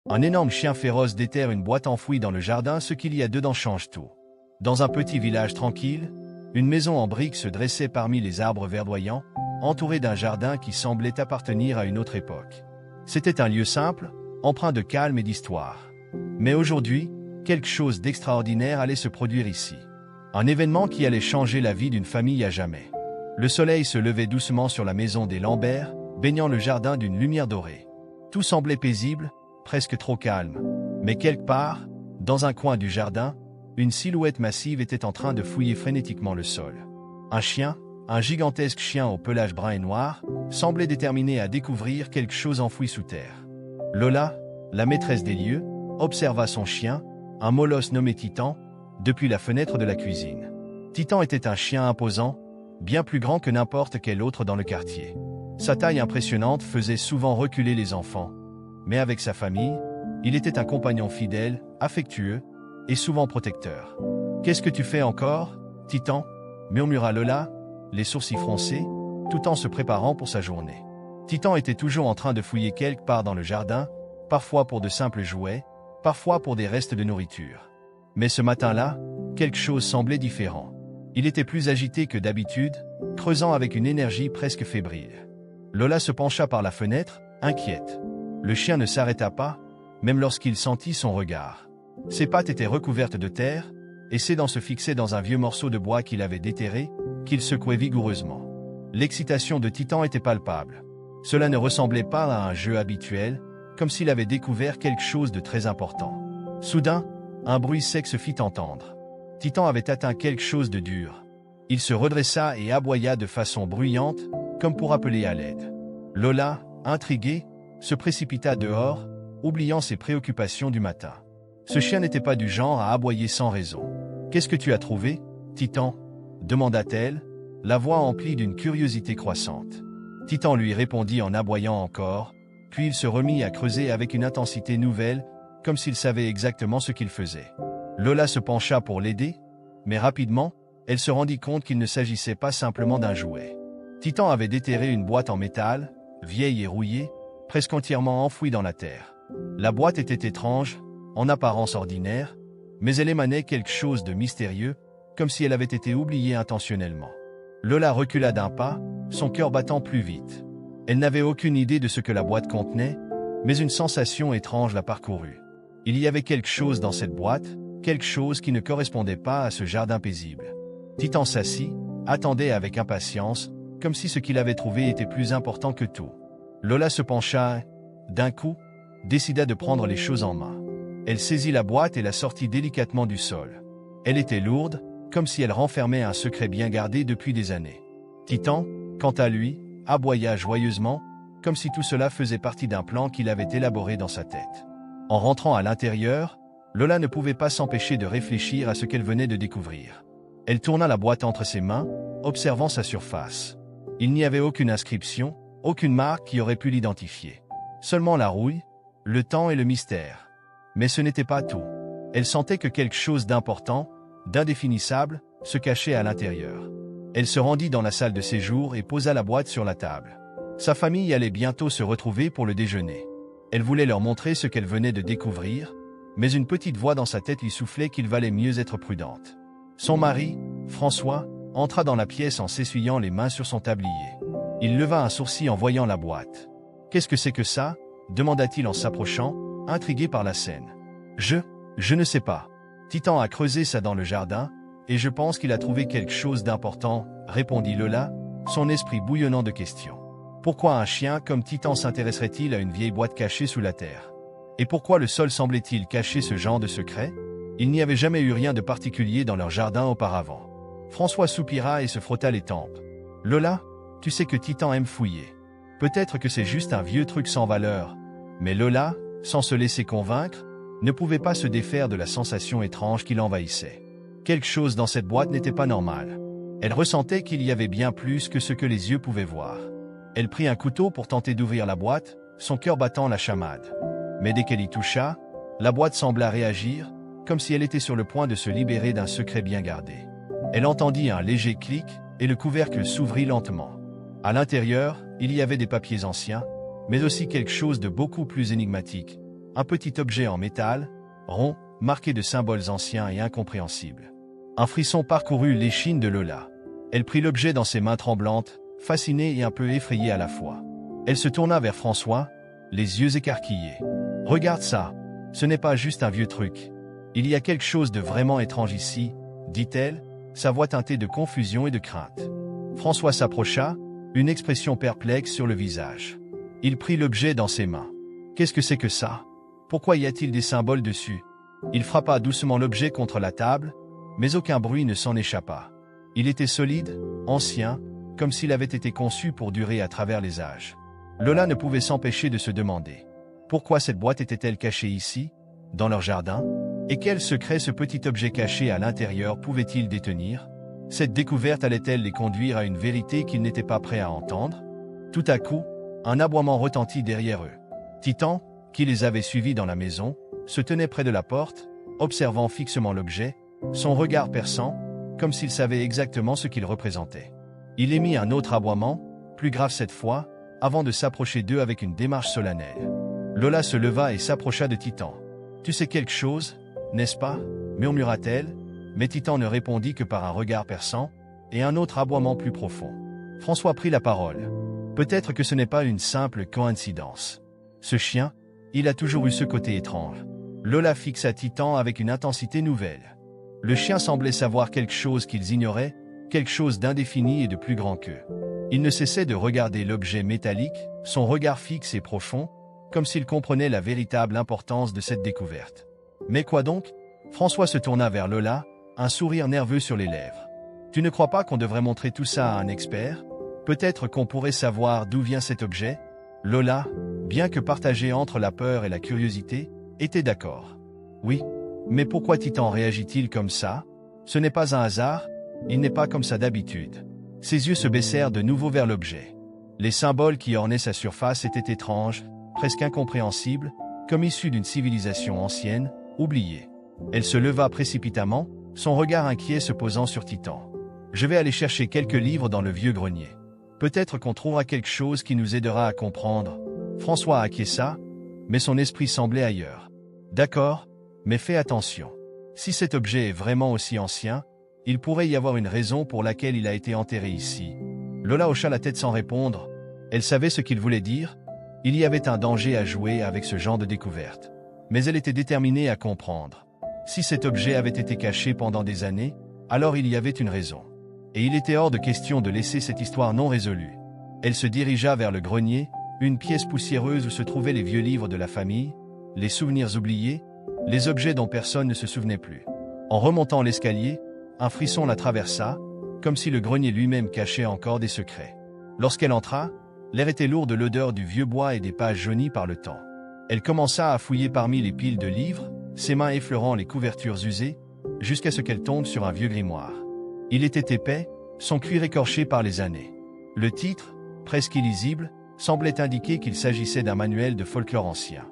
Un énorme chien féroce déterre une boîte enfouie dans le jardin, ce qu'il y a dedans change tout. Dans un petit village tranquille, une maison en briques se dressait parmi les arbres verdoyants, entourée d'un jardin qui semblait appartenir à une autre époque. C'était un lieu simple, empreint de calme et d'histoire. Mais aujourd'hui, quelque chose d'extraordinaire allait se produire ici. Un événement qui allait changer la vie d'une famille à jamais. Le soleil se levait doucement sur la maison des Lambert, baignant le jardin d'une lumière dorée. Tout semblait paisible, presque trop calme. Mais quelque part, dans un coin du jardin, une silhouette massive était en train de fouiller frénétiquement le sol. Un chien, un gigantesque chien au pelage brun et noir, semblait déterminé à découvrir quelque chose enfoui sous terre. Lola, la maîtresse des lieux, observa son chien, un molosse nommé Titan, depuis la fenêtre de la cuisine. Titan était un chien imposant, bien plus grand que n'importe quel autre dans le quartier. Sa taille impressionnante faisait souvent reculer les enfants, mais avec sa famille, il était un compagnon fidèle, affectueux et souvent protecteur. « Qu'est-ce que tu fais encore, Titan » murmura Lola, les sourcils froncés, tout en se préparant pour sa journée. Titan était toujours en train de fouiller quelque part dans le jardin, parfois pour de simples jouets, parfois pour des restes de nourriture. Mais ce matin-là, quelque chose semblait différent. Il était plus agité que d'habitude, creusant avec une énergie presque fébrile. Lola se pencha par la fenêtre, inquiète. Le chien ne s'arrêta pas, même lorsqu'il sentit son regard. Ses pattes étaient recouvertes de terre, et ses dents se fixaient dans un vieux morceau de bois qu'il avait déterré, qu'il secouait vigoureusement. L'excitation de Titan était palpable. Cela ne ressemblait pas à un jeu habituel, comme s'il avait découvert quelque chose de très important. Soudain, un bruit sec se fit entendre. Titan avait atteint quelque chose de dur. Il se redressa et aboya de façon bruyante, comme pour appeler à l'aide. Lola, intriguée, se précipita dehors, oubliant ses préoccupations du matin. Ce chien n'était pas du genre à aboyer sans raison. « Qu'est-ce que tu as trouvé, Titan » demanda-t-elle, la voix emplie d'une curiosité croissante. Titan lui répondit en aboyant encore, puis il se remit à creuser avec une intensité nouvelle, comme s'il savait exactement ce qu'il faisait. Lola se pencha pour l'aider, mais rapidement, elle se rendit compte qu'il ne s'agissait pas simplement d'un jouet. Titan avait déterré une boîte en métal, vieille et rouillée, presque entièrement enfouie dans la terre. La boîte était étrange, en apparence ordinaire, mais elle émanait quelque chose de mystérieux, comme si elle avait été oubliée intentionnellement. Lola recula d'un pas, son cœur battant plus vite. Elle n'avait aucune idée de ce que la boîte contenait, mais une sensation étrange la parcourut. Il y avait quelque chose dans cette boîte, quelque chose qui ne correspondait pas à ce jardin paisible. Titan s'assit, attendait avec impatience, comme si ce qu'il avait trouvé était plus important que tout. Lola se pencha, d'un coup, décida de prendre les choses en main. Elle saisit la boîte et la sortit délicatement du sol. Elle était lourde, comme si elle renfermait un secret bien gardé depuis des années. Titan, quant à lui, aboya joyeusement, comme si tout cela faisait partie d'un plan qu'il avait élaboré dans sa tête. En rentrant à l'intérieur, Lola ne pouvait pas s'empêcher de réfléchir à ce qu'elle venait de découvrir. Elle tourna la boîte entre ses mains, observant sa surface. Il n'y avait aucune inscription, aucune marque qui aurait pu l'identifier. Seulement la rouille, le temps et le mystère. Mais ce n'était pas tout. Elle sentait que quelque chose d'important, d'indéfinissable, se cachait à l'intérieur. Elle se rendit dans la salle de séjour et posa la boîte sur la table. Sa famille allait bientôt se retrouver pour le déjeuner. Elle voulait leur montrer ce qu'elle venait de découvrir, mais une petite voix dans sa tête lui soufflait qu'il valait mieux être prudente. Son mari, François, entra dans la pièce en s'essuyant les mains sur son tablier. Il leva un sourcil en voyant la boîte. « Qu'est-ce que c'est que ça » demanda-t-il en s'approchant, intrigué par la scène. « Je ne sais pas. Titan a creusé ça dans le jardin, et je pense qu'il a trouvé quelque chose d'important, » répondit Lola, son esprit bouillonnant de questions. Pourquoi un chien comme Titan s'intéresserait-il à une vieille boîte cachée sous la terre? Et pourquoi le sol semblait-il cacher ce genre de secret? Il n'y avait jamais eu rien de particulier dans leur jardin auparavant. François soupira et se frotta les tempes. « Lola, tu sais que Titan aime fouiller. Peut-être que c'est juste un vieux truc sans valeur. » Mais Lola, sans se laisser convaincre, ne pouvait pas se défaire de la sensation étrange qui l'envahissait. Quelque chose dans cette boîte n'était pas normal. Elle ressentait qu'il y avait bien plus que ce que les yeux pouvaient voir. Elle prit un couteau pour tenter d'ouvrir la boîte, son cœur battant la chamade. Mais dès qu'elle y toucha, la boîte sembla réagir, comme si elle était sur le point de se libérer d'un secret bien gardé. Elle entendit un léger clic, et le couvercle s'ouvrit lentement. À l'intérieur, il y avait des papiers anciens, mais aussi quelque chose de beaucoup plus énigmatique, Un petit objet en métal, rond, marqué de symboles anciens et incompréhensibles. Un frisson parcourut l'échine de Lola. Elle prit l'objet dans ses mains tremblantes, fascinée et un peu effrayée à la fois. Elle se tourna vers François, les yeux écarquillés. « Regarde ça, ce n'est pas juste un vieux truc. Il y a quelque chose de vraiment étrange ici, » dit-elle, sa voix teintée de confusion et de crainte. François s'approcha, une expression perplexe sur le visage. Il prit l'objet dans ses mains. « Qu'est-ce que c'est que ça? Pourquoi y a-t-il des symboles dessus ?» Il frappa doucement l'objet contre la table, mais aucun bruit ne s'en échappa. Il était solide, ancien, comme s'il avait été conçu pour durer à travers les âges. Lola ne pouvait s'empêcher de se demander pourquoi cette boîte était-elle cachée ici, dans leur jardin, et quel secret ce petit objet caché à l'intérieur pouvait-il détenir? Cette découverte allait-elle les conduire à une vérité qu'ils n'étaient pas prêts à entendre? Tout à coup, un aboiement retentit derrière eux. Titan, qui les avait suivis dans la maison, se tenait près de la porte, observant fixement l'objet, son regard perçant, comme s'il savait exactement ce qu'il représentait. Il émit un autre aboiement, plus grave cette fois, avant de s'approcher d'eux avec une démarche solennelle. Lola se leva et s'approcha de Titan. « Tu sais quelque chose, n'est-ce pas ?» murmura-t-elle, mais Titan ne répondit que par un regard perçant et un autre aboiement plus profond. François prit la parole. « Peut-être que ce n'est pas une simple coïncidence. Ce chien, il a toujours eu ce côté étrange. » Lola fixa Titan avec une intensité nouvelle. Le chien semblait savoir quelque chose qu'ils ignoraient, quelque chose d'indéfini et de plus grand qu'eux. Il ne cessait de regarder l'objet métallique, son regard fixe et profond, comme s'il comprenait la véritable importance de cette découverte. Mais quoi donc? François se tourna vers Lola, un sourire nerveux sur les lèvres. Tu ne crois pas qu'on devrait montrer tout ça à un expert? Peut-être qu'on pourrait savoir d'où vient cet objet? Lola, bien que partagée entre la peur et la curiosité, était d'accord. Oui, mais pourquoi Titan réagit-il comme ça? Ce n'est pas un hasard, il n'est pas comme ça d'habitude. Ses yeux se baissèrent de nouveau vers l'objet. Les symboles qui ornaient sa surface étaient étranges, presque incompréhensibles, comme issus d'une civilisation ancienne, oubliée. Elle se leva précipitamment, son regard inquiet se posant sur Titan. « Je vais aller chercher quelques livres dans le vieux grenier. Peut-être qu'on trouvera quelque chose qui nous aidera à comprendre. » François acquiesça, mais son esprit semblait ailleurs. « D'accord, mais fais attention. Si cet objet est vraiment aussi ancien, il pourrait y avoir une raison pour laquelle il a été enterré ici. » Lola hocha la tête sans répondre. Elle savait ce qu'il voulait dire. Il y avait un danger à jouer avec ce genre de découverte. Mais elle était déterminée à comprendre. Si cet objet avait été caché pendant des années, alors il y avait une raison. Et il était hors de question de laisser cette histoire non résolue. Elle se dirigea vers le grenier, une pièce poussiéreuse où se trouvaient les vieux livres de la famille, les souvenirs oubliés, les objets dont personne ne se souvenait plus. En remontant l'escalier, un frisson la traversa, comme si le grenier lui-même cachait encore des secrets. Lorsqu'elle entra, l'air était lourd de l'odeur du vieux bois et des pages jaunies par le temps. Elle commença à fouiller parmi les piles de livres, ses mains effleurant les couvertures usées, jusqu'à ce qu'elle tombe sur un vieux grimoire. Il était épais, son cuir écorché par les années. Le titre, presque illisible, semblait indiquer qu'il s'agissait d'un manuel de folklore ancien.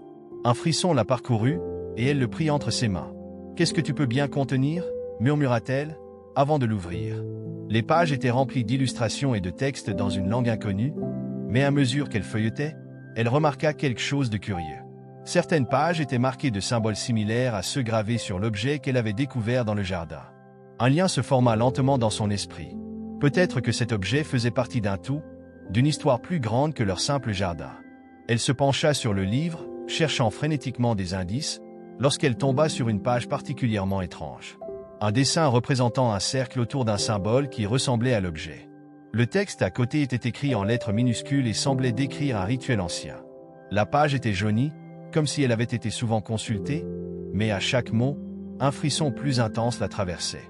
Un frisson la parcourut, et elle le prit entre ses mains. « Qu'est-ce que tu peux bien contenir ?» murmura-t-elle, avant de l'ouvrir. Les pages étaient remplies d'illustrations et de textes dans une langue inconnue, mais à mesure qu'elle feuilletait, elle remarqua quelque chose de curieux. Certaines pages étaient marquées de symboles similaires à ceux gravés sur l'objet qu'elle avait découvert dans le jardin. Un lien se forma lentement dans son esprit. Peut-être que cet objet faisait partie d'un tout, d'une histoire plus grande que leur simple jardin. Elle se pencha sur le livre, cherchant frénétiquement des indices, lorsqu'elle tomba sur une page particulièrement étrange. Un dessin représentant un cercle autour d'un symbole qui ressemblait à l'objet. Le texte à côté était écrit en lettres minuscules et semblait décrire un rituel ancien. La page était jaunie, comme si elle avait été souvent consultée, mais à chaque mot, un frisson plus intense la traversait.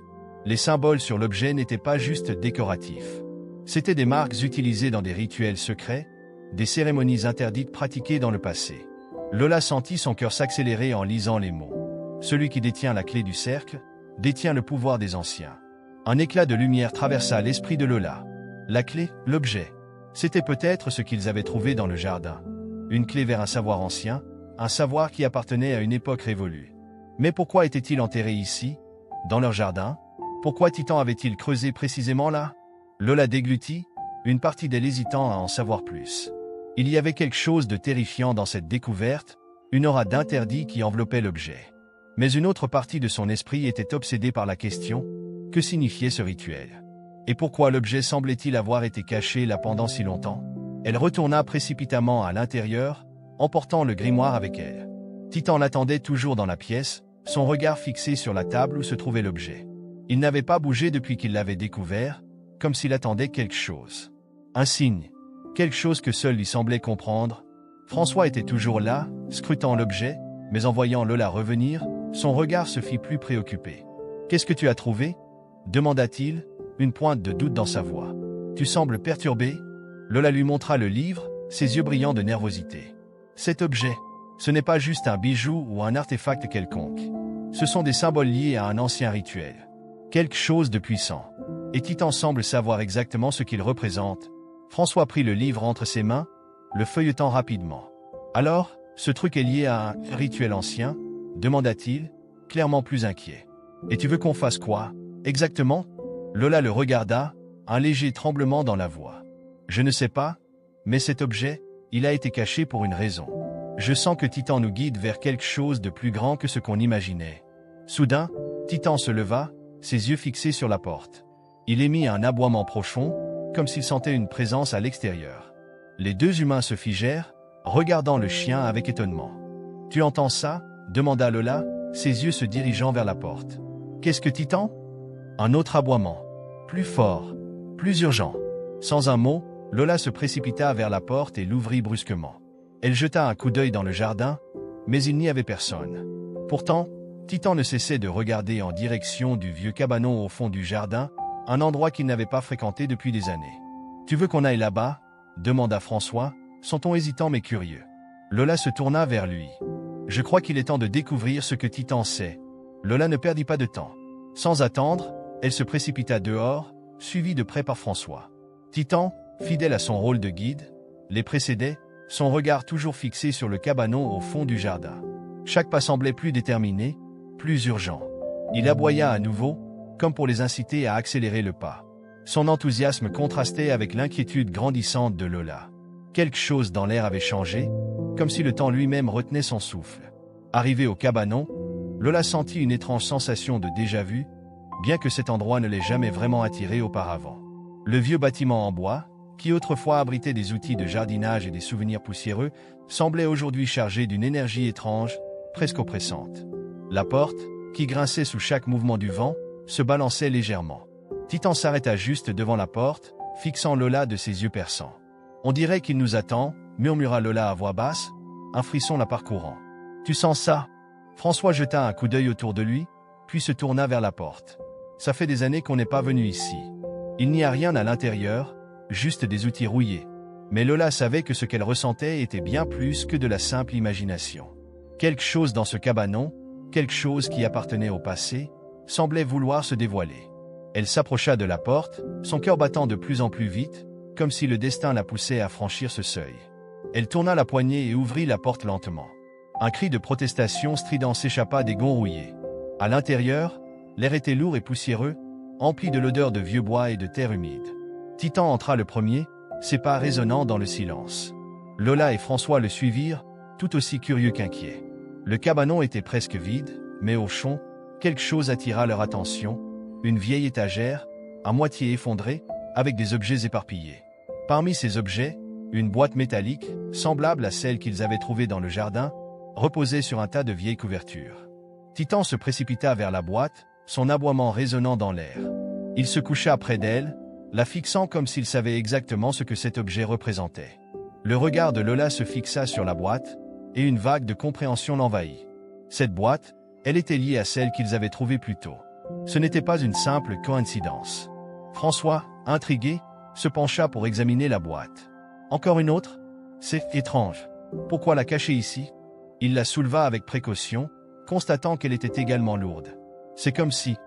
Les symboles sur l'objet n'étaient pas juste décoratifs. C'étaient des marques utilisées dans des rituels secrets, des cérémonies interdites pratiquées dans le passé. Lola sentit son cœur s'accélérer en lisant les mots. Celui qui détient la clé du cercle détient le pouvoir des anciens. Un éclat de lumière traversa l'esprit de Lola. La clé, l'objet. C'était peut-être ce qu'ils avaient trouvé dans le jardin. Une clé vers un savoir ancien, un savoir qui appartenait à une époque révolue. Mais pourquoi était-il enterré ici, dans leur jardin? Pourquoi Titan avait-il creusé précisément là? Lola déglutit, une partie d'elle hésitant à en savoir plus. Il y avait quelque chose de terrifiant dans cette découverte, une aura d'interdit qui enveloppait l'objet. Mais une autre partie de son esprit était obsédée par la question, que signifiait ce rituel? Et pourquoi l'objet semblait-il avoir été caché là pendant si longtemps? Elle retourna précipitamment à l'intérieur, emportant le grimoire avec elle. Titan l'attendait toujours dans la pièce, son regard fixé sur la table où se trouvait l'objet. Il n'avait pas bougé depuis qu'il l'avait découvert, comme s'il attendait quelque chose. Un signe, quelque chose que seul lui semblait comprendre. François était toujours là, scrutant l'objet, mais en voyant Lola revenir, son regard se fit plus préoccupé. « Qu'est-ce que tu as trouvé ?» demanda-t-il, une pointe de doute dans sa voix. « Tu sembles perturbé ?» Lola lui montra le livre, ses yeux brillants de nervosité. « Cet objet, ce n'est pas juste un bijou ou un artefact quelconque. Ce sont des symboles liés à un ancien rituel. Quelque chose de puissant. Et Titan semble savoir exactement ce qu'il représente. » François prit le livre entre ses mains, le feuilletant rapidement. « Alors, ce truc est lié à un rituel ancien ?» demanda-t-il, clairement plus inquiet. « Et tu veux qu'on fasse quoi, exactement ?» Lola le regarda, un léger tremblement dans la voix. « Je ne sais pas, mais cet objet, il a été caché pour une raison. Je sens que Titan nous guide vers quelque chose de plus grand que ce qu'on imaginait. » Soudain, Titan se leva, ses yeux fixés sur la porte. Il émit un aboiement profond, comme s'il sentait une présence à l'extérieur. Les deux humains se figèrent, regardant le chien avec étonnement. « Tu entends ça ?» demanda Lola, ses yeux se dirigeant vers la porte. « Qu'est-ce que Titan ?» Un autre aboiement. Plus fort, plus urgent. Sans un mot, Lola se précipita vers la porte et l'ouvrit brusquement. Elle jeta un coup d'œil dans le jardin, mais il n'y avait personne. Pourtant, Titan ne cessait de regarder en direction du vieux cabanon au fond du jardin, un endroit qu'il n'avait pas fréquenté depuis des années. « Tu veux qu'on aille là-bas » demanda François, son ton hésitant mais curieux. Lola se tourna vers lui. « Je crois qu'il est temps de découvrir ce que Titan sait. » Lola ne perdit pas de temps. Sans attendre, elle se précipita dehors, suivie de près par François. Titan, fidèle à son rôle de guide, les précédait, son regard toujours fixé sur le cabanon au fond du jardin. Chaque pas semblait plus déterminé, plus urgent. Il aboya à nouveau, comme pour les inciter à accélérer le pas. Son enthousiasme contrastait avec l'inquiétude grandissante de Lola. Quelque chose dans l'air avait changé, comme si le temps lui-même retenait son souffle. Arrivée au cabanon, Lola sentit une étrange sensation de déjà-vu, bien que cet endroit ne l'ait jamais vraiment attiré auparavant. Le vieux bâtiment en bois, qui autrefois abritait des outils de jardinage et des souvenirs poussiéreux, semblait aujourd'hui chargé d'une énergie étrange, presque oppressante. La porte, qui grinçait sous chaque mouvement du vent, se balançait légèrement. Titan s'arrêta juste devant la porte, fixant Lola de ses yeux perçants. « On dirait qu'il nous attend » murmura Lola à voix basse, un frisson la parcourant. « Tu sens ça ?» François jeta un coup d'œil autour de lui, puis se tourna vers la porte. « Ça fait des années qu'on n'est pas venu ici. Il n'y a rien à l'intérieur, juste des outils rouillés. » Mais Lola savait que ce qu'elle ressentait était bien plus que de la simple imagination. Quelque chose dans ce cabanon, quelque chose qui appartenait au passé, semblait vouloir se dévoiler. Elle s'approcha de la porte, son cœur battant de plus en plus vite, comme si le destin la poussait à franchir ce seuil. Elle tourna la poignée et ouvrit la porte lentement. Un cri de protestation strident s'échappa des gonds rouillés. À l'intérieur, l'air était lourd et poussiéreux, empli de l'odeur de vieux bois et de terre humide. Titan entra le premier, ses pas résonnant dans le silence. Lola et François le suivirent, tout aussi curieux qu'inquiets. Le cabanon était presque vide, mais au fond, quelque chose attira leur attention, une vieille étagère, à moitié effondrée, avec des objets éparpillés. Parmi ces objets, une boîte métallique, semblable à celle qu'ils avaient trouvée dans le jardin, reposait sur un tas de vieilles couvertures. Titan se précipita vers la boîte, son aboiement résonnant dans l'air. Il se coucha près d'elle, la fixant comme s'il savait exactement ce que cet objet représentait. Le regard de Lola se fixa sur la boîte, et une vague de compréhension l'envahit. Cette boîte, elle était liée à celle qu'ils avaient trouvée plus tôt. Ce n'était pas une simple coïncidence. François, intrigué, se pencha pour examiner la boîte. Encore une autre ? C'est étrange. Pourquoi la cacher ici ? Il la souleva avec précaution, constatant qu'elle était également lourde. C'est comme si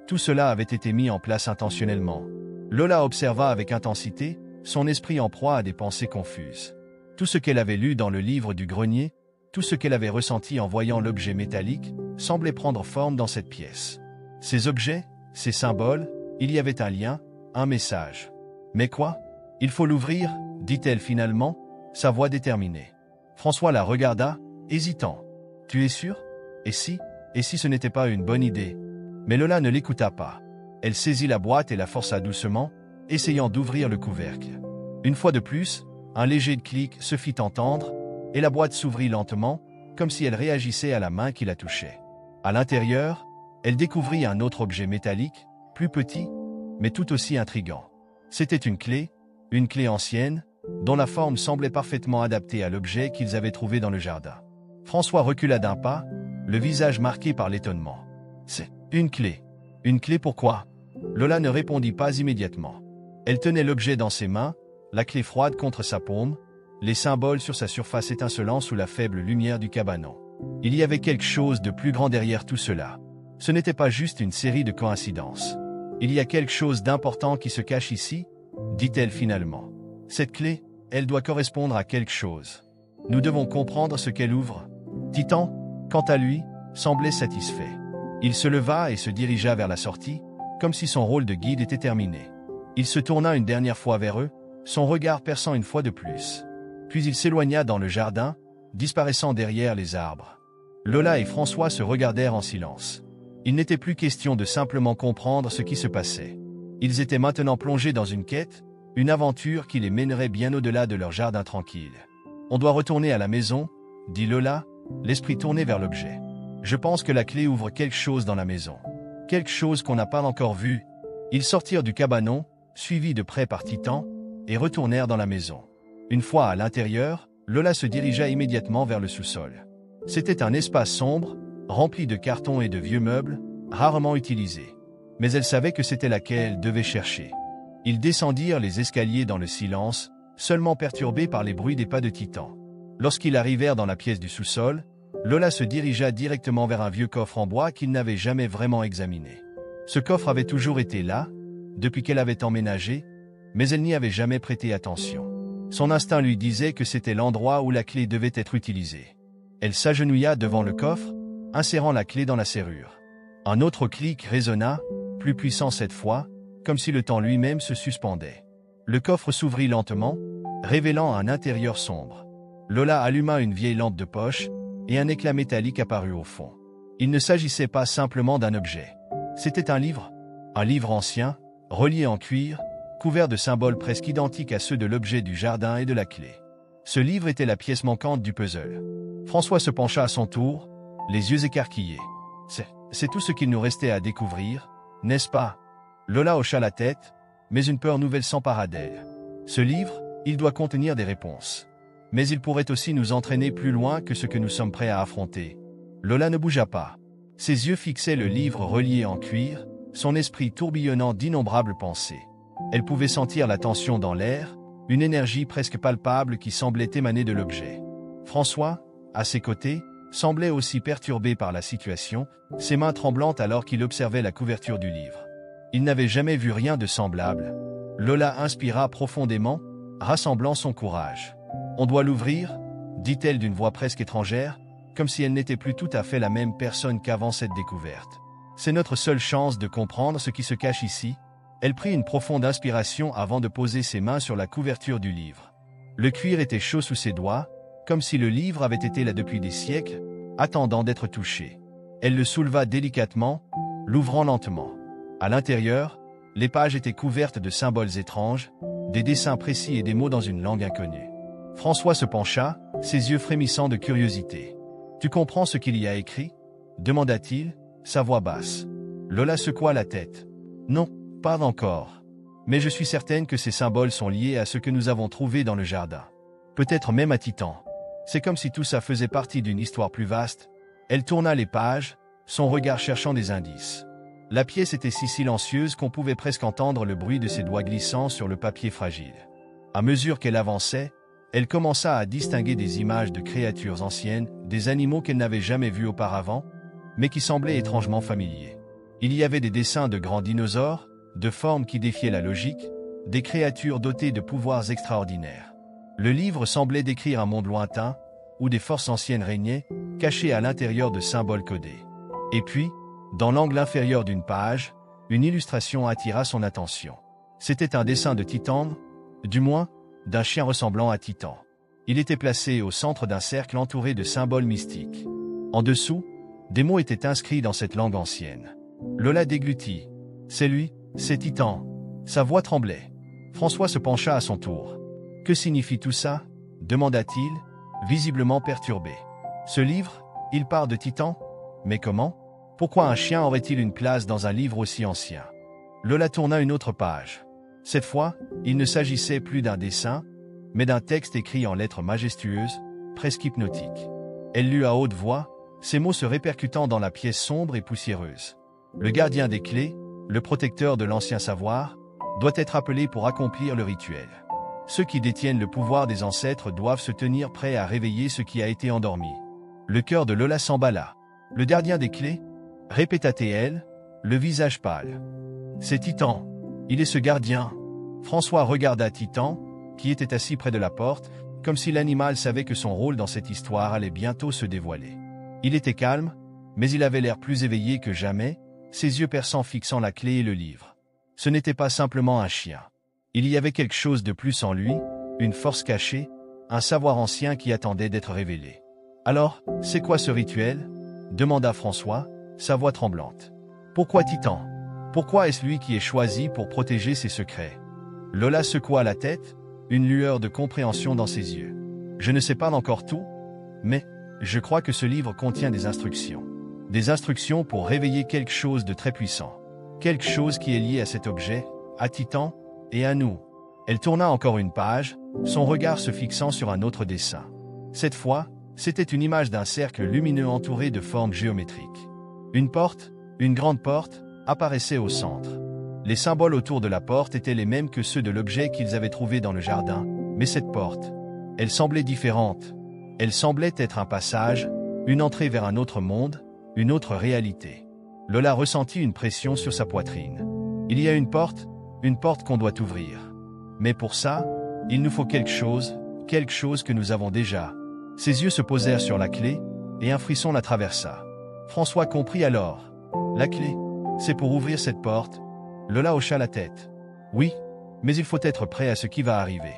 tout cela avait été mis en place intentionnellement. Lola observa avec intensité, son esprit en proie à des pensées confuses. Tout ce qu'elle avait lu dans le livre du grenier, tout ce qu'elle avait ressenti en voyant l'objet métallique, semblait prendre forme dans cette pièce. Ces objets, ces symboles, il y avait un lien, un message. Mais quoi ? Il faut l'ouvrir, dit-elle finalement, sa voix déterminée. François la regarda, hésitant. Tu es sûr? Et si ce n'était pas une bonne idée? Mais Lola ne l'écouta pas. Elle saisit la boîte et la força doucement, essayant d'ouvrir le couvercle. Une fois de plus, un léger clic se fit entendre, et la boîte s'ouvrit lentement, comme si elle réagissait à la main qui la touchait. À l'intérieur, elle découvrit un autre objet métallique, plus petit, mais tout aussi intrigant. C'était une clé ancienne, dont la forme semblait parfaitement adaptée à l'objet qu'ils avaient trouvé dans le jardin. François recula d'un pas, le visage marqué par l'étonnement. C'est une clé. Une clé pourquoi? Lola ne répondit pas immédiatement. Elle tenait l'objet dans ses mains, la clé froide contre sa paume, les symboles sur sa surface étincelant sous la faible lumière du cabanon. Il y avait quelque chose de plus grand derrière tout cela. Ce n'était pas juste une série de coïncidences. Il y a quelque chose d'important qui se cache ici, dit-elle finalement. Cette clé, elle doit correspondre à quelque chose. Nous devons comprendre ce qu'elle ouvre. Titan, quant à lui, semblait satisfait. Il se leva et se dirigea vers la sortie, comme si son rôle de guide était terminé. Il se tourna une dernière fois vers eux, son regard perçant une fois de plus. Puis il s'éloigna dans le jardin, disparaissant derrière les arbres. Lola et François se regardèrent en silence. Il n'était plus question de simplement comprendre ce qui se passait. Ils étaient maintenant plongés dans une quête, une aventure qui les mènerait bien au-delà de leur jardin tranquille. « On doit retourner à la maison », dit Lola, l'esprit tourné vers l'objet. « Je pense que la clé ouvre quelque chose dans la maison. Quelque chose qu'on n'a pas encore vu. » Ils sortirent du cabanon, suivis de près par Titan, et retournèrent dans la maison. Une fois à l'intérieur, Lola se dirigea immédiatement vers le sous-sol. C'était un espace sombre, rempli de cartons et de vieux meubles, rarement utilisés. Mais elle savait que c'était là qu'elle devait chercher. Ils descendirent les escaliers dans le silence, seulement perturbés par les bruits des pas de Titan. Lorsqu'ils arrivèrent dans la pièce du sous-sol, Lola se dirigea directement vers un vieux coffre en bois qu'il n'avait jamais vraiment examiné. Ce coffre avait toujours été là, depuis qu'elle avait emménagé, mais elle n'y avait jamais prêté attention. Son instinct lui disait que c'était l'endroit où la clé devait être utilisée. Elle s'agenouilla devant le coffre, insérant la clé dans la serrure. Un autre clic résonna, plus puissant cette fois, comme si le temps lui-même se suspendait. Le coffre s'ouvrit lentement, révélant un intérieur sombre. Lola alluma une vieille lampe de poche, et un éclat métallique apparut au fond. Il ne s'agissait pas simplement d'un objet. C'était un livre ancien, relié en cuir, couvert de symboles presque identiques à ceux de l'objet du jardin et de la clé. Ce livre était la pièce manquante du puzzle. François se pencha à son tour, les yeux écarquillés. C'est tout ce qu'il nous restait à découvrir, n'est-ce pas? Lola hocha la tête, mais une peur nouvelle s'empara d'elle. Ce livre, il doit contenir des réponses. Mais il pourrait aussi nous entraîner plus loin que ce que nous sommes prêts à affronter. Lola ne bougea pas. Ses yeux fixaient le livre relié en cuir, son esprit tourbillonnant d'innombrables pensées. Elle pouvait sentir la tension dans l'air, une énergie presque palpable qui semblait émaner de l'objet. François, à ses côtés, semblait aussi perturbé par la situation, ses mains tremblantes alors qu'il observait la couverture du livre. Il n'avait jamais vu rien de semblable. Lola inspira profondément, rassemblant son courage. « On doit l'ouvrir » dit-elle d'une voix presque étrangère, comme si elle n'était plus tout à fait la même personne qu'avant cette découverte. « C'est notre seule chance de comprendre ce qui se cache ici. » Elle prit une profonde inspiration avant de poser ses mains sur la couverture du livre. Le cuir était chaud sous ses doigts, comme si le livre avait été là depuis des siècles, attendant d'être touché. Elle le souleva délicatement, l'ouvrant lentement. À l'intérieur, les pages étaient couvertes de symboles étranges, des dessins précis et des mots dans une langue inconnue. François se pencha, ses yeux frémissant de curiosité. « Tu comprends ce qu'il y a écrit » demanda-t-il, sa voix basse. Lola secoua la tête. « Non, pas encore. Mais je suis certaine que ces symboles sont liés à ce que nous avons trouvé dans le jardin. Peut-être même à Titan. C'est comme si tout ça faisait partie d'une histoire plus vaste. » Elle tourna les pages, son regard cherchant des indices. La pièce était si silencieuse qu'on pouvait presque entendre le bruit de ses doigts glissant sur le papier fragile. À mesure qu'elle avançait, elle commença à distinguer des images de créatures anciennes, des animaux qu'elle n'avait jamais vus auparavant, mais qui semblaient étrangement familiers. Il y avait des dessins de grands dinosaures, de formes qui défiaient la logique, des créatures dotées de pouvoirs extraordinaires. Le livre semblait décrire un monde lointain, où des forces anciennes régnaient, cachées à l'intérieur de symboles codés. Et puis, dans l'angle inférieur d'une page, une illustration attira son attention. C'était un dessin de Titan, du moins, d'un chien ressemblant à Titan. Il était placé au centre d'un cercle entouré de symboles mystiques. En dessous, des mots étaient inscrits dans cette langue ancienne. Lola déglutit. C'est lui, c'est Titan. Sa voix tremblait. François se pencha à son tour. Que signifie tout ça? Demanda-t-il, visiblement perturbé. Ce livre, il parle de Titan? Mais comment? Pourquoi un chien aurait-il une place dans un livre aussi ancien? Lola tourna une autre page. Cette fois, il ne s'agissait plus d'un dessin, mais d'un texte écrit en lettres majestueuses, presque hypnotiques. Elle lut à haute voix, ces mots se répercutant dans la pièce sombre et poussiéreuse. Le gardien des clés, le protecteur de l'ancien savoir, doit être appelé pour accomplir le rituel. Ceux qui détiennent le pouvoir des ancêtres doivent se tenir prêts à réveiller ce qui a été endormi. Le cœur de Lola s'emballa. Le gardien des clés? Répéta-t-elle, le visage pâle. C'est Titan. Il est ce gardien. François regarda Titan, qui était assis près de la porte, comme si l'animal savait que son rôle dans cette histoire allait bientôt se dévoiler. Il était calme, mais il avait l'air plus éveillé que jamais, ses yeux perçants fixant la clé et le livre. Ce n'était pas simplement un chien. Il y avait quelque chose de plus en lui, une force cachée, un savoir ancien qui attendait d'être révélé. « Alors, c'est quoi ce rituel ?» demanda François, sa voix tremblante. « Pourquoi Titan? Pourquoi est-ce lui qui est choisi pour protéger ses secrets ?» Lola secoua la tête, une lueur de compréhension dans ses yeux. « Je ne sais pas encore tout, mais je crois que ce livre contient des instructions. Des instructions pour réveiller quelque chose de très puissant. Quelque chose qui est lié à cet objet, à Titan, et à nous. » Elle tourna encore une page, son regard se fixant sur un autre dessin. Cette fois, c'était une image d'un cercle lumineux entouré de formes géométriques. Une porte, une grande porte, apparaissait au centre. Les symboles autour de la porte étaient les mêmes que ceux de l'objet qu'ils avaient trouvé dans le jardin, mais cette porte, elle semblait différente. Elle semblait être un passage, une entrée vers un autre monde, une autre réalité. Lola ressentit une pression sur sa poitrine. Il y a une porte qu'on doit ouvrir. Mais pour ça, il nous faut quelque chose que nous avons déjà. Ses yeux se posèrent sur la clé, et un frisson la traversa. François comprit alors. La clé, c'est pour ouvrir cette porte. Lola hocha la tête. Oui, mais il faut être prêt à ce qui va arriver.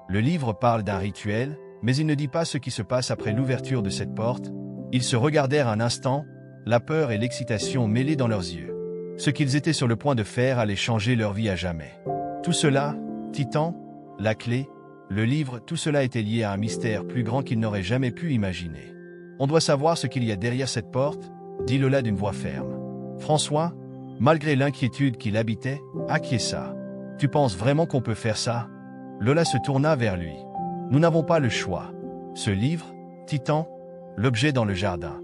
Le livre parle d'un rituel, mais il ne dit pas ce qui se passe après l'ouverture de cette porte. Ils se regardèrent un instant, la peur et l'excitation mêlées dans leurs yeux. Ce qu'ils étaient sur le point de faire allait changer leur vie à jamais. Tout cela, Titan, la clé, le livre, tout cela était lié à un mystère plus grand qu'ils n'auraient jamais pu imaginer. On doit savoir ce qu'il y a derrière cette porte, dit Lola d'une voix ferme. François, malgré l'inquiétude qui l'habitait, acquiesça. Tu penses vraiment qu'on peut faire ça? Lola se tourna vers lui. Nous n'avons pas le choix. Ce livre, Titan, l'objet dans le jardin.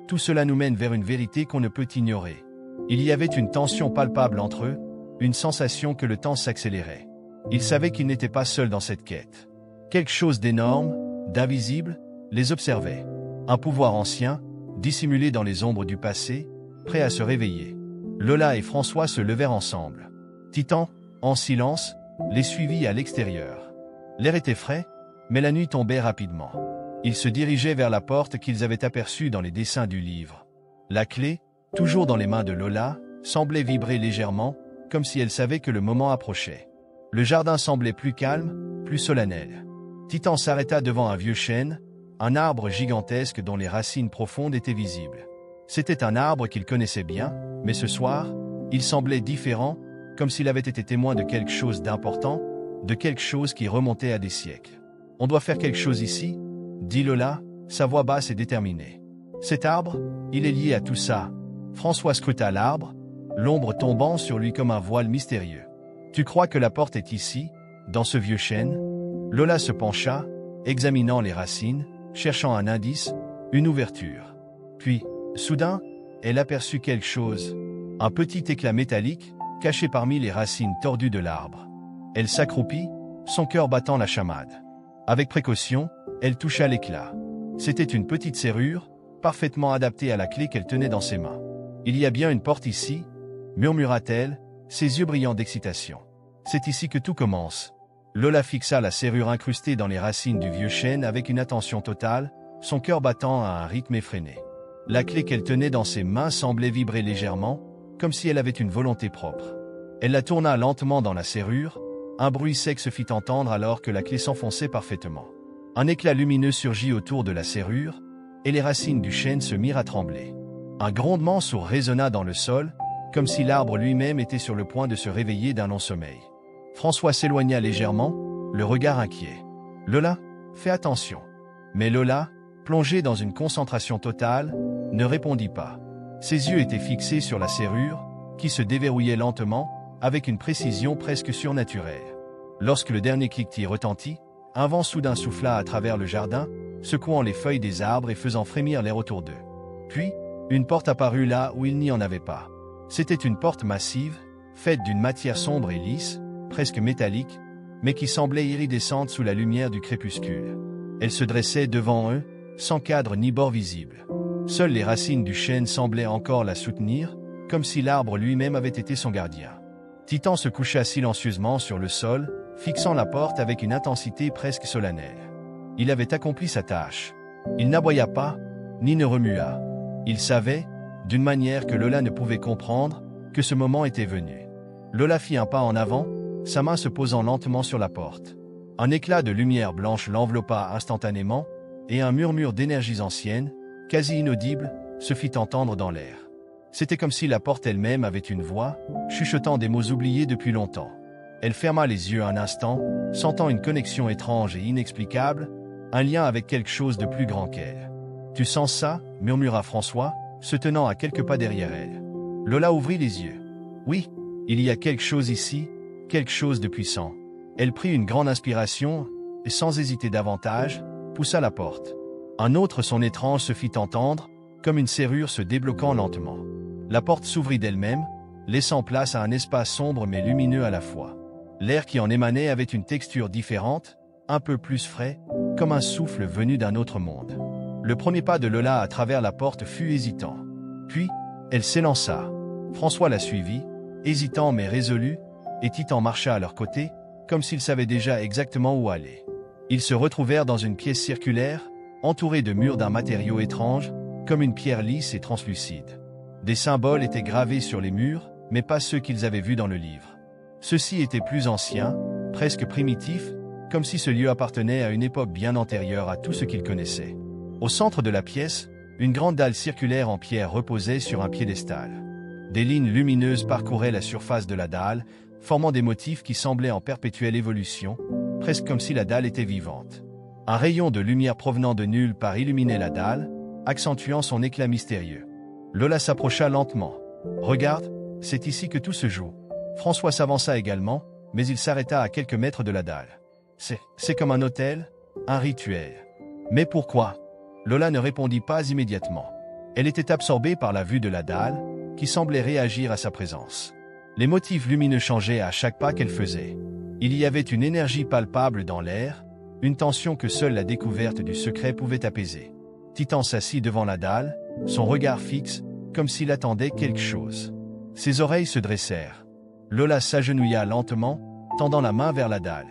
Tout cela nous mène vers une vérité qu'on ne peut ignorer. Il y avait une tension palpable entre eux, une sensation que le temps s'accélérait. Ils savaient qu'ils n'étaient pas seuls dans cette quête. Quelque chose d'énorme, d'invisible, les observait. Un pouvoir ancien, dissimulé dans les ombres du passé, prêt à se réveiller. Lola et François se levèrent ensemble. Titan, en silence, les suivit à l'extérieur. L'air était frais, mais la nuit tombait rapidement. Ils se dirigeaient vers la porte qu'ils avaient aperçue dans les dessins du livre. La clé, toujours dans les mains de Lola, semblait vibrer légèrement, comme si elle savait que le moment approchait. Le jardin semblait plus calme, plus solennel. Titan s'arrêta devant un vieux chêne, un arbre gigantesque dont les racines profondes étaient visibles. C'était un arbre qu'il connaissait bien, mais ce soir, il semblait différent, comme s'il avait été témoin de quelque chose d'important, de quelque chose qui remontait à des siècles. « On doit faire quelque chose ici ?» dit Lola, sa voix basse et déterminée. « Cet arbre, il est lié à tout ça. » François scruta l'arbre, l'ombre tombant sur lui comme un voile mystérieux. « Tu crois que la porte est ici, dans ce vieux chêne ?» Lola se pencha, examinant les racines, cherchant un indice, une ouverture. Puis, soudain, elle aperçut quelque chose, un petit éclat métallique, caché parmi les racines tordues de l'arbre. Elle s'accroupit, son cœur battant la chamade. Avec précaution, elle toucha l'éclat. C'était une petite serrure, parfaitement adaptée à la clé qu'elle tenait dans ses mains. « Il y a bien une porte ici, » murmura-t-elle, ses yeux brillants d'excitation. « C'est ici que tout commence. » Lola fixa la serrure incrustée dans les racines du vieux chêne avec une attention totale, son cœur battant à un rythme effréné. La clé qu'elle tenait dans ses mains semblait vibrer légèrement, comme si elle avait une volonté propre. Elle la tourna lentement dans la serrure, un bruit sec se fit entendre alors que la clé s'enfonçait parfaitement. Un éclat lumineux surgit autour de la serrure, et les racines du chêne se mirent à trembler. Un grondement sourd résonna dans le sol, comme si l'arbre lui-même était sur le point de se réveiller d'un long sommeil. François s'éloigna légèrement, le regard inquiet. « Lola, fais attention. » Mais Lola, plongée dans une concentration totale, ne répondit pas. Ses yeux étaient fixés sur la serrure, qui se déverrouillait lentement, avec une précision presque surnaturelle. Lorsque le dernier cliquetis retentit, un vent soudain souffla à travers le jardin, secouant les feuilles des arbres et faisant frémir l'air autour d'eux. Puis, une porte apparut là où il n'y en avait pas. C'était une porte massive, faite d'une matière sombre et lisse, presque métallique, mais qui semblait iridescente sous la lumière du crépuscule. Elle se dressait devant eux, sans cadre ni bord visible. Seules les racines du chêne semblaient encore la soutenir, comme si l'arbre lui-même avait été son gardien. Titan se coucha silencieusement sur le sol, fixant la porte avec une intensité presque solennelle. Il avait accompli sa tâche. Il n'aboya pas, ni ne remua. Il savait, d'une manière que Lola ne pouvait comprendre, que ce moment était venu. Lola fit un pas en avant, sa main se posant lentement sur la porte. Un éclat de lumière blanche l'enveloppa instantanément, et un murmure d'énergies anciennes, quasi inaudible, se fit entendre dans l'air. C'était comme si la porte elle-même avait une voix, chuchotant des mots oubliés depuis longtemps. Elle ferma les yeux un instant, sentant une connexion étrange et inexplicable, un lien avec quelque chose de plus grand qu'elle. « Tu sens ça ?» murmura François, se tenant à quelques pas derrière elle. Lola ouvrit les yeux. « Oui, il y a quelque chose ici, quelque chose de puissant. » Elle prit une grande inspiration, et sans hésiter davantage, poussa la porte. Un autre son étrange se fit entendre, comme une serrure se débloquant lentement. La porte s'ouvrit d'elle-même, laissant place à un espace sombre mais lumineux à la fois. L'air qui en émanait avait une texture différente, un peu plus frais, comme un souffle venu d'un autre monde. Le premier pas de Lola à travers la porte fut hésitant. Puis, elle s'élança. François la suivit, hésitant mais résolu, et Titan marcha à leur côté, comme s'ils savaient déjà exactement où aller. Ils se retrouvèrent dans une pièce circulaire, entourée de murs d'un matériau étrange, comme une pierre lisse et translucide. Des symboles étaient gravés sur les murs, mais pas ceux qu'ils avaient vus dans le livre. Ceux-ci étaient plus anciens, presque primitifs, comme si ce lieu appartenait à une époque bien antérieure à tout ce qu'ils connaissaient. Au centre de la pièce, une grande dalle circulaire en pierre reposait sur un piédestal. Des lignes lumineuses parcouraient la surface de la dalle, formant des motifs qui semblaient en perpétuelle évolution, presque comme si la dalle était vivante. Un rayon de lumière provenant de nulle part illuminait la dalle, accentuant son éclat mystérieux. Lola s'approcha lentement. « Regarde, c'est ici que tout se joue. » François s'avança également, mais il s'arrêta à quelques mètres de la dalle. « C'est comme un autel, un rituel. » « Mais pourquoi ?» Lola ne répondit pas immédiatement. Elle était absorbée par la vue de la dalle, qui semblait réagir à sa présence. Les motifs lumineux changeaient à chaque pas qu'elle faisait. Il y avait une énergie palpable dans l'air, une tension que seule la découverte du secret pouvait apaiser. Titan s'assit devant la dalle, son regard fixe, comme s'il attendait quelque chose. Ses oreilles se dressèrent. Lola s'agenouilla lentement, tendant la main vers la dalle.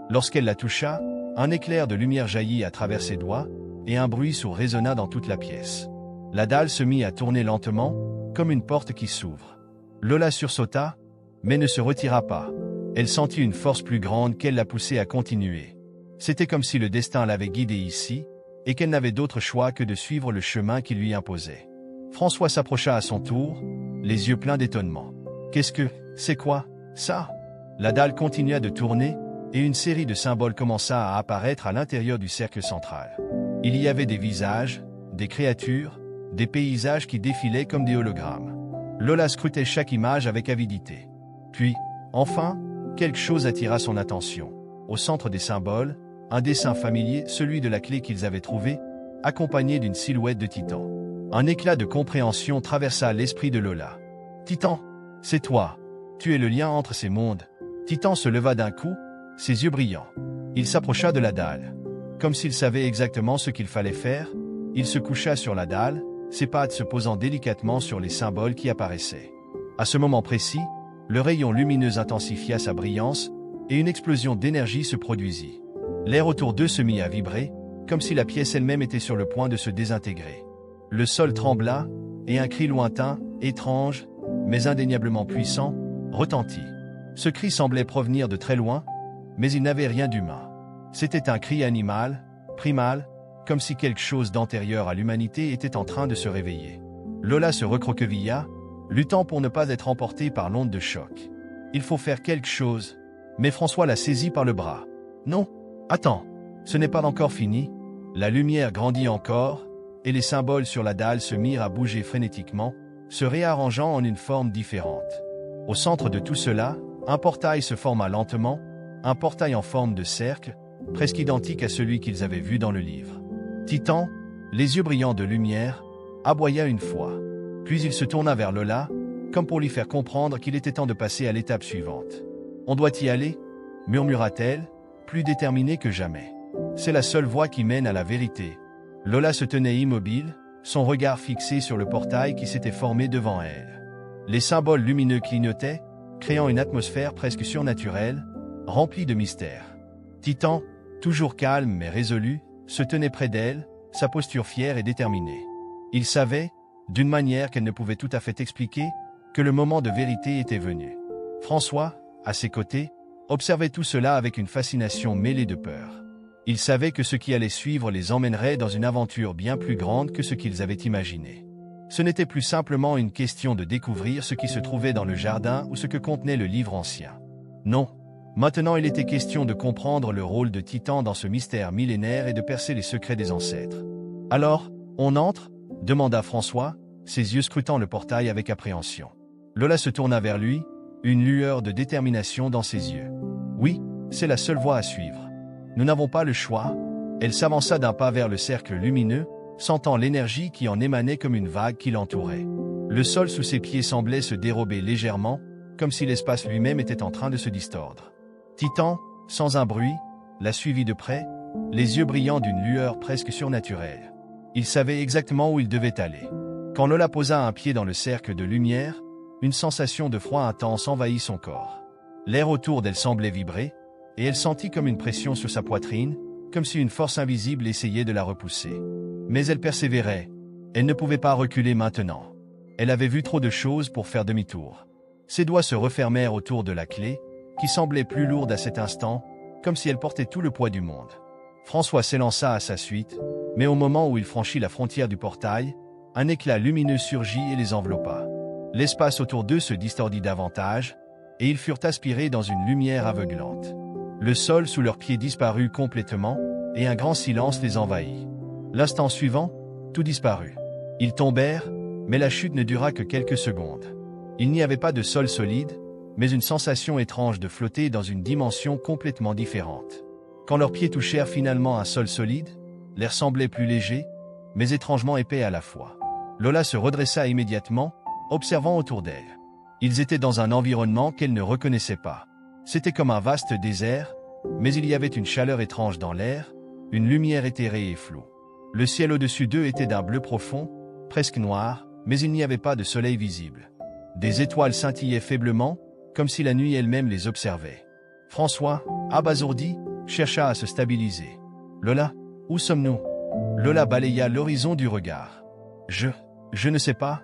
Lorsqu'elle la toucha, un éclair de lumière jaillit à travers ses doigts, et un bruit sourd résonna dans toute la pièce. La dalle se mit à tourner lentement, comme une porte qui s'ouvre. Lola sursauta, mais ne se retira pas. Elle sentit une force plus grande qu'elle la poussait à continuer. C'était comme si le destin l'avait guidée ici, et qu'elle n'avait d'autre choix que de suivre le chemin qui lui imposait. François s'approcha à son tour, les yeux pleins d'étonnement. « Qu'est-ce que... c'est quoi, ça ?» La dalle continua de tourner, et une série de symboles commença à apparaître à l'intérieur du cercle central. Il y avait des visages, des créatures, des paysages qui défilaient comme des hologrammes. Lola scrutait chaque image avec avidité. Puis, enfin, quelque chose attira son attention. Au centre des symboles, un dessin familier, celui de la clé qu'ils avaient trouvée, accompagné d'une silhouette de Titan. Un éclat de compréhension traversa l'esprit de Lola. « Titan, c'est toi. Tu es le lien entre ces mondes. » Titan se leva d'un coup, ses yeux brillants. Il s'approcha de la dalle. Comme s'il savait exactement ce qu'il fallait faire, il se coucha sur la dalle, ses pattes se posant délicatement sur les symboles qui apparaissaient. À ce moment précis, le rayon lumineux intensifia sa brillance, et une explosion d'énergie se produisit. L'air autour d'eux se mit à vibrer, comme si la pièce elle-même était sur le point de se désintégrer. Le sol trembla, et un cri lointain, étrange, mais indéniablement puissant, retentit. Ce cri semblait provenir de très loin, mais il n'avait rien d'humain. C'était un cri animal, primal, comme si quelque chose d'antérieur à l'humanité était en train de se réveiller. Lola se recroquevilla, luttant pour ne pas être emportée par l'onde de choc. Il faut faire quelque chose. Mais François la saisit par le bras. Non, attends, ce n'est pas encore fini. La lumière grandit encore, et les symboles sur la dalle se mirent à bouger frénétiquement, se réarrangeant en une forme différente. Au centre de tout cela, un portail se forma lentement, un portail en forme de cercle, presque identique à celui qu'ils avaient vu dans le livre. Titan, les yeux brillants de lumière, aboya une fois. Puis il se tourna vers Lola, comme pour lui faire comprendre qu'il était temps de passer à l'étape suivante. « On doit y aller » murmura-t-elle, plus déterminée que jamais. « C'est la seule voie qui mène à la vérité. » Lola se tenait immobile, son regard fixé sur le portail qui s'était formé devant elle. Les symboles lumineux clignotaient, créant une atmosphère presque surnaturelle, remplie de mystère. Titan, toujours calme mais résolu, se tenait près d'elle, sa posture fière et déterminée. Il savait, d'une manière qu'elle ne pouvait tout à fait expliquer, que le moment de vérité était venu. François, à ses côtés, observait tout cela avec une fascination mêlée de peur. Il savait que ce qui allait suivre les emmènerait dans une aventure bien plus grande que ce qu'ils avaient imaginé. Ce n'était plus simplement une question de découvrir ce qui se trouvait dans le jardin ou ce que contenait le livre ancien. Non, maintenant il était question de comprendre le rôle de Titan dans ce mystère millénaire et de percer les secrets des ancêtres. « Alors, on entre ?» demanda François, ses yeux scrutant le portail avec appréhension. Lola se tourna vers lui, une lueur de détermination dans ses yeux. « Oui, c'est la seule voie à suivre. Nous n'avons pas le choix. » Elle s'avança d'un pas vers le cercle lumineux, sentant l'énergie qui en émanait comme une vague qui l'entourait. Le sol sous ses pieds semblait se dérober légèrement, comme si l'espace lui-même était en train de se distordre. Titan, sans un bruit, la suivit de près, les yeux brillants d'une lueur presque surnaturelle. Il savait exactement où il devait aller. Quand Lola posa un pied dans le cercle de lumière, une sensation de froid intense envahit son corps. L'air autour d'elle semblait vibrer, et elle sentit comme une pression sur sa poitrine, comme si une force invisible essayait de la repousser. Mais elle persévérait. Elle ne pouvait pas reculer maintenant. Elle avait vu trop de choses pour faire demi-tour. Ses doigts se refermèrent autour de la clé, qui semblait plus lourde à cet instant, comme si elle portait tout le poids du monde. François s'élança à sa suite, mais au moment où il franchit la frontière du portail, un éclat lumineux surgit et les enveloppa. L'espace autour d'eux se distordit davantage, et ils furent aspirés dans une lumière aveuglante. Le sol sous leurs pieds disparut complètement, et un grand silence les envahit. L'instant suivant, tout disparut. Ils tombèrent, mais la chute ne dura que quelques secondes. Il n'y avait pas de sol solide, mais une sensation étrange de flotter dans une dimension complètement différente. Quand leurs pieds touchèrent finalement un sol solide, l'air semblait plus léger, mais étrangement épais à la fois. Lola se redressa immédiatement, observant autour d'elle. Ils étaient dans un environnement qu'elle ne reconnaissait pas. C'était comme un vaste désert, mais il y avait une chaleur étrange dans l'air, une lumière éthérée et floue. Le ciel au-dessus d'eux était d'un bleu profond, presque noir, mais il n'y avait pas de soleil visible. Des étoiles scintillaient faiblement, comme si la nuit elle-même les observait. François, abasourdi, chercha à se stabiliser. « Lola, où sommes-nous » Lola balaya l'horizon du regard. « Je ne sais pas,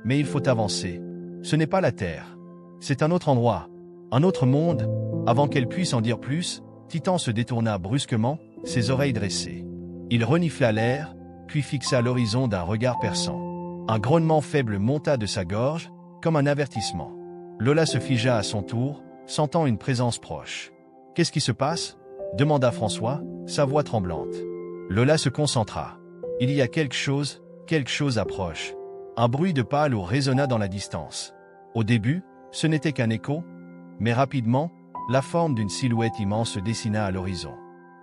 mais il faut avancer. Ce n'est pas la Terre. C'est un autre endroit. Un autre monde. » Avant qu'elle puisse en dire plus, Titan se détourna brusquement, ses oreilles dressées. Il renifla l'air, puis fixa l'horizon d'un regard perçant. Un grognement faible monta de sa gorge, comme un avertissement. Lola se figea à son tour, sentant une présence proche. « Qu'est-ce qui se passe » demanda François, sa voix tremblante. Lola se concentra. « Il y a quelque chose approche. » Un bruit de pas lourd résonna dans la distance. Au début, ce n'était qu'un écho, mais rapidement, la forme d'une silhouette immense se dessina à l'horizon.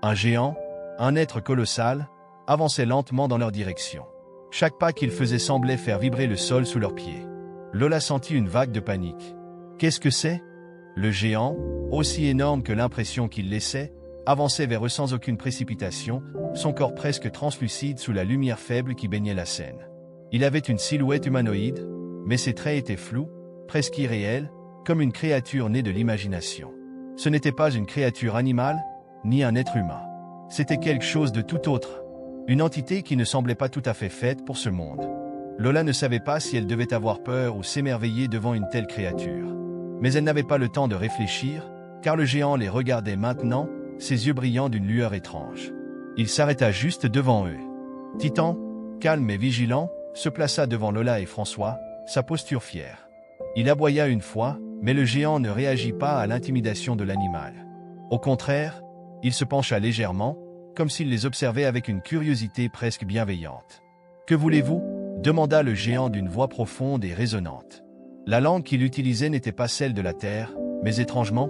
Un géant, un être colossal, avançait lentement dans leur direction. Chaque pas qu'ils faisaient semblait faire vibrer le sol sous leurs pieds. Lola sentit une vague de panique. Qu'est-ce que c'est ? Le géant, aussi énorme que l'impression qu'il laissait, avançait vers eux sans aucune précipitation, son corps presque translucide sous la lumière faible qui baignait la scène. Il avait une silhouette humanoïde, mais ses traits étaient flous, presque irréels, comme une créature née de l'imagination. Ce n'était pas une créature animale, ni un être humain. C'était quelque chose de tout autre, une entité qui ne semblait pas tout à fait faite pour ce monde. Lola ne savait pas si elle devait avoir peur ou s'émerveiller devant une telle créature. Mais elle n'avait pas le temps de réfléchir, car le géant les regardait maintenant, ses yeux brillants d'une lueur étrange. Il s'arrêta juste devant eux. Titan, calme et vigilant, se plaça devant Lola et François, sa posture fière. Il aboya une fois, mais le géant ne réagit pas à l'intimidation de l'animal. Au contraire, il se pencha légèrement, comme s'il les observait avec une curiosité presque bienveillante. « Que voulez-vous » demanda le géant d'une voix profonde et résonnante. La langue qu'il utilisait n'était pas celle de la terre, mais étrangement,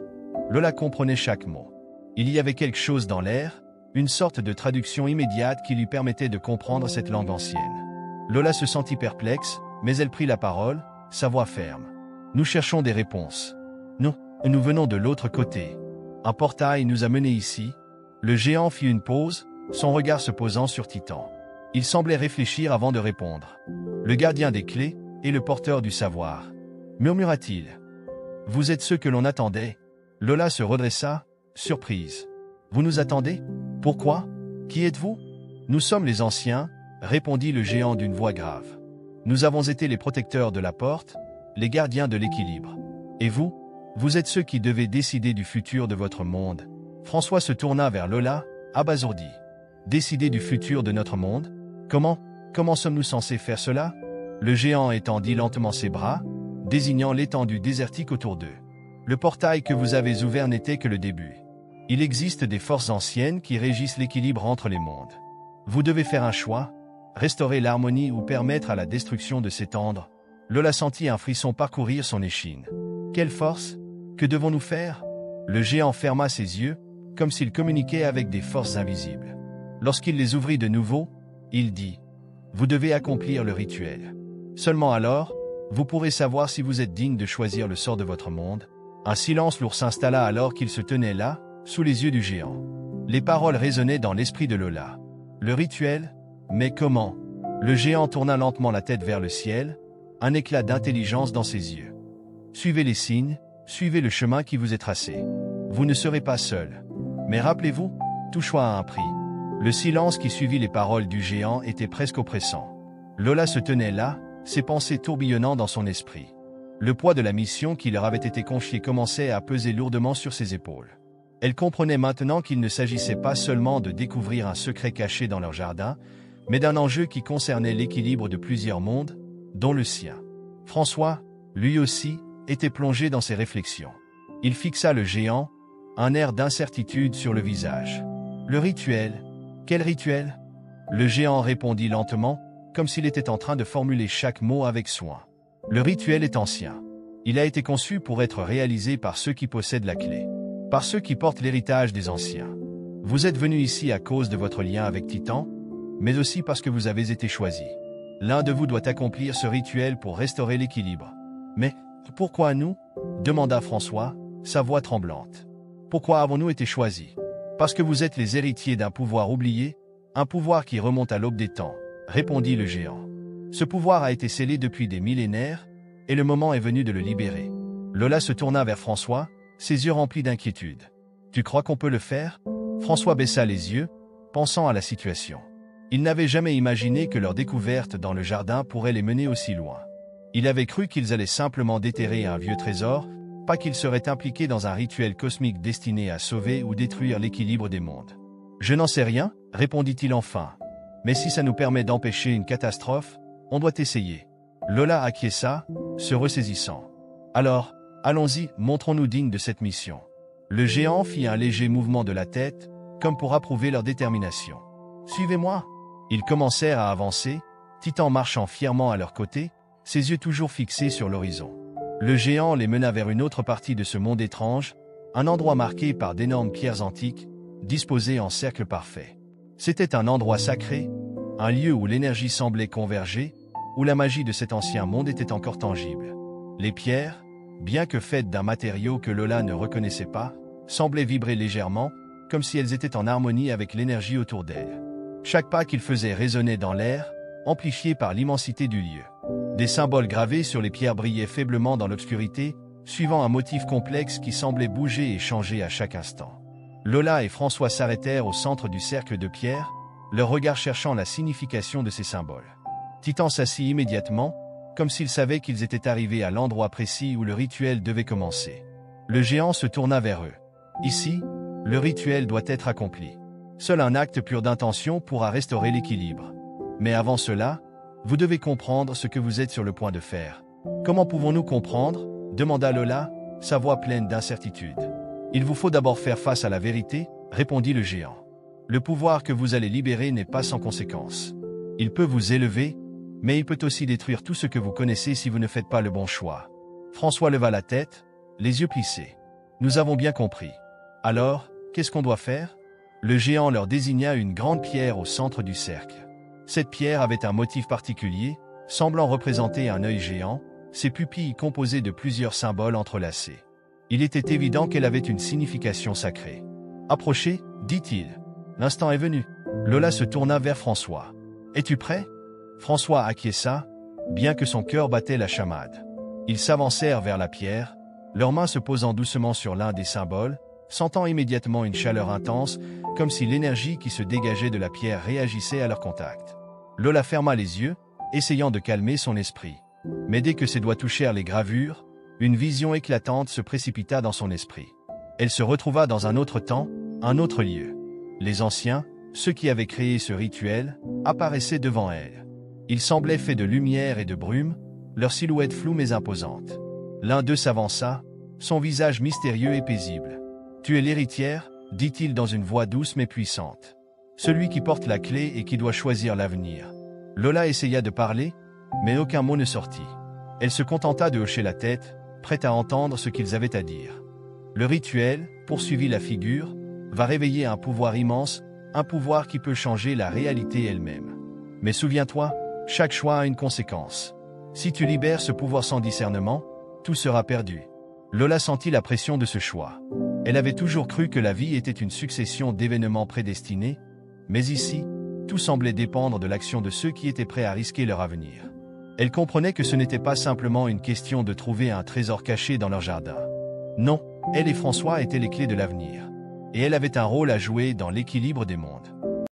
Lola comprenait chaque mot. Il y avait quelque chose dans l'air, une sorte de traduction immédiate qui lui permettait de comprendre cette langue ancienne. Lola se sentit perplexe, mais elle prit la parole, sa voix ferme. « Nous cherchons des réponses. Nous venons de l'autre côté. Un portail nous a menés ici. » Le géant fit une pause, son regard se posant sur Titan. Il semblait réfléchir avant de répondre. « Le gardien des clés et le porteur du savoir. » murmura-t-il. « Vous êtes ceux que l'on attendait. » Lola se redressa, surprise. « Vous nous attendez? Pourquoi? Qui êtes-vous? » « Nous sommes les anciens, » répondit le géant d'une voix grave. « Nous avons été les protecteurs de la porte, les gardiens de l'équilibre. Et vous? Vous êtes ceux qui devaient décider du futur de votre monde. » François se tourna vers Lola, abasourdi. « Décider du futur de notre monde? Comment sommes-nous censés faire cela ?» Le géant étendit lentement ses bras, désignant l'étendue désertique autour d'eux. « Le portail que vous avez ouvert n'était que le début. Il existe des forces anciennes qui régissent l'équilibre entre les mondes. Vous devez faire un choix, restaurer l'harmonie ou permettre à la destruction de s'étendre. » Lola sentit un frisson parcourir son échine. « Quelle force? Que devons-nous faire ?» Le géant ferma ses yeux, comme s'il communiquait avec des forces invisibles. Lorsqu'il les ouvrit de nouveau, il dit « Vous devez accomplir le rituel. Seulement alors, vous pourrez savoir si vous êtes digne de choisir le sort de votre monde. » Un silence lourd s'installa alors qu'il se tenait là, sous les yeux du géant. Les paroles résonnaient dans l'esprit de Lola. Le rituel? Mais comment? Le géant tourna lentement la tête vers le ciel, un éclat d'intelligence dans ses yeux. Suivez les signes, suivez le chemin qui vous est tracé. Vous ne serez pas seul. Mais rappelez-vous, tout choix a un prix. Le silence qui suivit les paroles du géant était presque oppressant. Lola se tenait là, ses pensées tourbillonnant dans son esprit. Le poids de la mission qui leur avait été confiée commençait à peser lourdement sur ses épaules. Elle comprenait maintenant qu'il ne s'agissait pas seulement de découvrir un secret caché dans leur jardin, mais d'un enjeu qui concernait l'équilibre de plusieurs mondes, dont le sien. François, lui aussi, était plongé dans ses réflexions. Il fixa le géant, un air d'incertitude sur le visage. « Le rituel? Quel rituel ?» Le géant répondit lentement, comme s'il était en train de formuler chaque mot avec soin. « Le rituel est ancien. Il a été conçu pour être réalisé par ceux qui possèdent la clé, par ceux qui portent l'héritage des anciens. Vous êtes venus ici à cause de votre lien avec Titan, mais aussi parce que vous avez été choisis. L'un de vous doit accomplir ce rituel pour restaurer l'équilibre. » « Mais pourquoi nous ?» demanda François, sa voix tremblante. « Pourquoi avons-nous été choisis? Parce que vous êtes les héritiers d'un pouvoir oublié, un pouvoir qui remonte à l'aube des temps, » répondit le géant. « Ce pouvoir a été scellé depuis des millénaires, et le moment est venu de le libérer. » Lola se tourna vers François, ses yeux remplis d'inquiétude. « Tu crois qu'on peut le faire ?» François baissa les yeux, pensant à la situation. Il n'avait jamais imaginé que leur découverte dans le jardin pourrait les mener aussi loin. Il avait cru qu'ils allaient simplement déterrer un vieux trésor, pas qu'ils seraient impliqués dans un rituel cosmique destiné à sauver ou détruire l'équilibre des mondes. « Je n'en sais rien, » répondit-il enfin. « Mais si ça nous permet d'empêcher une catastrophe, on doit essayer. » Lola acquiesça, se ressaisissant. « Alors, allons-y, montrons-nous dignes de cette mission. » Le géant fit un léger mouvement de la tête, comme pour approuver leur détermination. « Suivez-moi !» Ils commencèrent à avancer, Titan marchant fièrement à leur côté, ses yeux toujours fixés sur l'horizon. Le géant les mena vers une autre partie de ce monde étrange, un endroit marqué par d'énormes pierres antiques, disposées en cercle parfait. C'était un endroit sacré, un lieu où l'énergie semblait converger, où la magie de cet ancien monde était encore tangible. Les pierres, bien que faites d'un matériau que Lola ne reconnaissait pas, semblaient vibrer légèrement, comme si elles étaient en harmonie avec l'énergie autour d'elles. Chaque pas qu'ils faisaient résonnait dans l'air, amplifié par l'immensité du lieu. Des symboles gravés sur les pierres brillaient faiblement dans l'obscurité, suivant un motif complexe qui semblait bouger et changer à chaque instant. Lola et François s'arrêtèrent au centre du cercle de pierre, leur regard cherchant la signification de ces symboles. Titan s'assit immédiatement, comme s'il savait qu'ils étaient arrivés à l'endroit précis où le rituel devait commencer. Le géant se tourna vers eux. « Ici, le rituel doit être accompli. » Seul un acte pur d'intention pourra restaurer l'équilibre. Mais avant cela, vous devez comprendre ce que vous êtes sur le point de faire. Comment pouvons-nous comprendre? Demanda Lola, sa voix pleine d'incertitude. Il vous faut d'abord faire face à la vérité, répondit le géant. Le pouvoir que vous allez libérer n'est pas sans conséquence. Il peut vous élever, mais il peut aussi détruire tout ce que vous connaissez si vous ne faites pas le bon choix. François leva la tête, les yeux plissés. Nous avons bien compris. Alors, qu'est-ce qu'on doit faire? Le géant leur désigna une grande pierre au centre du cercle. Cette pierre avait un motif particulier, semblant représenter un œil géant, ses pupilles composées de plusieurs symboles entrelacés. Il était évident qu'elle avait une signification sacrée. « Approchez, dit-il. L'instant est venu. » Lola se tourna vers François. « Es-tu prêt ?» François acquiesça, bien que son cœur battait la chamade. Ils s'avancèrent vers la pierre, leurs mains se posant doucement sur l'un des symboles, sentant immédiatement une chaleur intense, comme si l'énergie qui se dégageait de la pierre réagissait à leur contact. Lola ferma les yeux, essayant de calmer son esprit. Mais dès que ses doigts touchèrent les gravures, une vision éclatante se précipita dans son esprit. Elle se retrouva dans un autre temps, un autre lieu. Les anciens, ceux qui avaient créé ce rituel, apparaissaient devant elle. Ils semblaient faits de lumière et de brume, leur silhouette floue mais imposante. L'un d'eux s'avança, son visage mystérieux et paisible. « Tu es l'héritière ?» dit-il dans une voix douce mais puissante. « Celui qui porte la clé et qui doit choisir l'avenir. » Lola essaya de parler, mais aucun mot ne sortit. Elle se contenta de hocher la tête, prête à entendre ce qu'ils avaient à dire. Le rituel, poursuivit la figure, va réveiller un pouvoir immense, un pouvoir qui peut changer la réalité elle-même. Mais souviens-toi, chaque choix a une conséquence. Si tu libères ce pouvoir sans discernement, tout sera perdu. Lola sentit la pression de ce choix. Elle avait toujours cru que la vie était une succession d'événements prédestinés, mais ici, tout semblait dépendre de l'action de ceux qui étaient prêts à risquer leur avenir. Elle comprenait que ce n'était pas simplement une question de trouver un trésor caché dans leur jardin. Non, elle et François étaient les clés de l'avenir. Et elle avait un rôle à jouer dans l'équilibre des mondes.